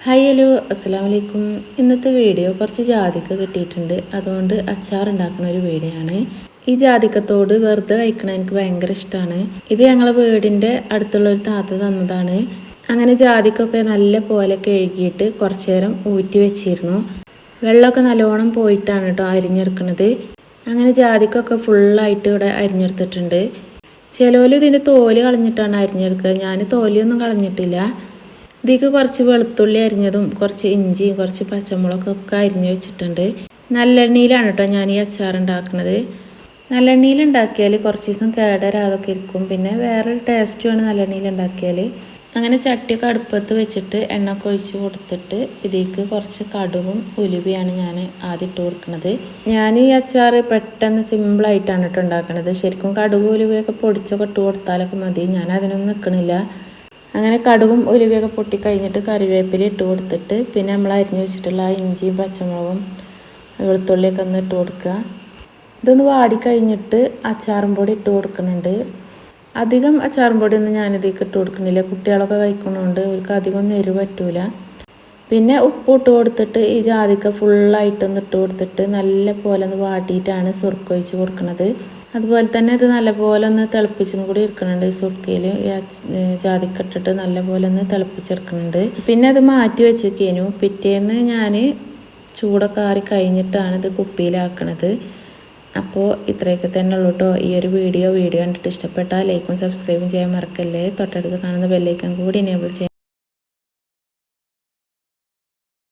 Hi hello അസ്സലാമു അലൈക്കും. ഇന്നത്തെ വീഡിയോ കുറച്ച് ജാതിക്ക കിട്ടിയിട്ടുണ്ട്, അതുകൊണ്ട് അച്ചാർ ഉണ്ടാക്കുന്ന ഒരു വീഡിയോ ആണ്. ഈ ജാതിക്കത്തോട് വെറുതെ കഴിക്കണ എനിക്ക് ഭയങ്കര ഇഷ്ടമാണ്. ഇത് ഞങ്ങളെ വീടിൻ്റെ അടുത്തുള്ള ഒരു താത്ത തന്നതാണ്. അങ്ങനെ ജാതിക്കൊക്കെ നല്ല പോലെ കഴുകിയിട്ട് കുറച്ച് നേരം ഊറ്റി വെച്ചിരുന്നു. വെള്ളമൊക്കെ നല്ലോണം പോയിട്ടാണ് കേട്ടോ അരിഞ്ഞെടുക്കുന്നത്. അങ്ങനെ ജാതിക്കൊക്കെ ഫുള്ളായിട്ട് ഇവിടെ അരിഞ്ഞെടുത്തിട്ടുണ്ട്. ചിലവർ ഇതിൻ്റെ തോല് കളഞ്ഞിട്ടാണ് അരിഞ്ഞെടുക്കുക. ഞാൻ തോലിയൊന്നും കളഞ്ഞിട്ടില്ല. ഇതിലേക്ക് കുറച്ച് വെളുത്തുള്ളി അരിഞ്ഞതും കുറച്ച് ഇഞ്ചിയും കുറച്ച് പച്ചമുളകൊക്കെ അരിഞ്ഞ് വെച്ചിട്ടുണ്ട്. നല്ലെണ്ണയിലാണ് കേട്ടോ ഞാൻ ഈ അച്ചാർ ഉണ്ടാക്കുന്നത്. നല്ലെണ്ണയിൽ ഉണ്ടാക്കിയാൽ കുറച്ച് ദിവസം കേടരാതൊക്കെ ഇരിക്കും. പിന്നെ വേറൊരു ടേസ്റ്റുമാണ് നല്ലെണ്ണയിൽ ഉണ്ടാക്കിയാൽ. അങ്ങനെ ചട്ടിയൊക്കെ അടുപ്പത്ത് വെച്ചിട്ട് എണ്ണ ഒഴിച്ച് കൊടുത്തിട്ട് ഇതിലേക്ക് കുറച്ച് കടുകും ഉലുവയാണ് ഞാൻ ആദ്യം ഇട്ട് കൊടുക്കുന്നത്. ഞാൻ ഈ അച്ചാർ പെട്ടെന്ന് സിമ്പിളായിട്ടാണ് കേട്ടോ ഉണ്ടാക്കുന്നത്. ശരിക്കും കടുകും ഉലുവയൊക്കെ പൊടിച്ചൊക്കെ ഇട്ട് കൊടുത്താലൊക്കെ മതി. ഞാൻ അതിനൊന്നും നിൽക്കണില്ല. അങ്ങനെ കടുകും ഉലുവയൊക്കെ പൊട്ടി കഴിഞ്ഞിട്ട് കറിവേപ്പില ഇട്ട് കൊടുത്തിട്ട് പിന്നെ നമ്മൾ അരിഞ്ഞു വെച്ചിട്ടുള്ള ഇഞ്ചിയും പച്ചമുളകും വെളുത്തുള്ളിയൊക്കെ ഒന്ന് ഇട്ട് കൊടുക്കുക. ഇതൊന്ന് വാടിക്കഴിഞ്ഞിട്ട് അച്ചാറും പൊടി ഇട്ട് കൊടുക്കുന്നുണ്ട്. അധികം അച്ചാറും പൊടിയൊന്നും ഞാനിതിലേക്ക് ഇട്ട് കൊടുക്കുന്നില്ല. കുട്ടികളൊക്കെ കഴിക്കുന്നതുകൊണ്ട് അവർക്ക് അധികം ഒന്നും എരിവ് പറ്റൂല. പിന്നെ ഉപ്പ് ഇട്ട് കൊടുത്തിട്ട് ഈ ജാതിക്ക ഫുള്ളായിട്ടൊന്ന് ഇട്ട് കൊടുത്തിട്ട് നല്ല പോലെ ഒന്ന് വാട്ടിയിട്ടാണ് സുർക്ക ഒഴിച്ച് കൊടുക്കുന്നത്. അതുപോലെ തന്നെ ഇത് നല്ലപോലെ ഒന്ന് തിളപ്പിച്ചും കൂടി എടുക്കുന്നുണ്ട്. ഈ സുർക്കയിൽ ജാതിക്ക ഇട്ടിട്ട് നല്ലപോലെ ഒന്ന് തിളപ്പിച്ചെടുക്കുന്നുണ്ട്. പിന്നെ അത് മാറ്റി വെച്ചേക്കേനു. പിറ്റേന്ന് ഞാൻ ചൂടൊക്കെ ആറി കഴിഞ്ഞിട്ടാണ് ഇത് കുപ്പിയിലാക്കണത്. അപ്പോൾ ഇത്രയൊക്കെ തന്നെ ഉള്ളൂ കേട്ടോ ഈ ഒരു വീഡിയോ കണ്ടിട്ട് ഇഷ്ടപ്പെട്ടാൽ ലൈക്കും സബ്സ്ക്രൈബും ചെയ്യാൻ മറക്കല്ലേ. തൊട്ടടുത്ത് കാണുന്ന ബെല്ലൈക്കൺ കൂടി എനേബിൾ ചെയ്യാം.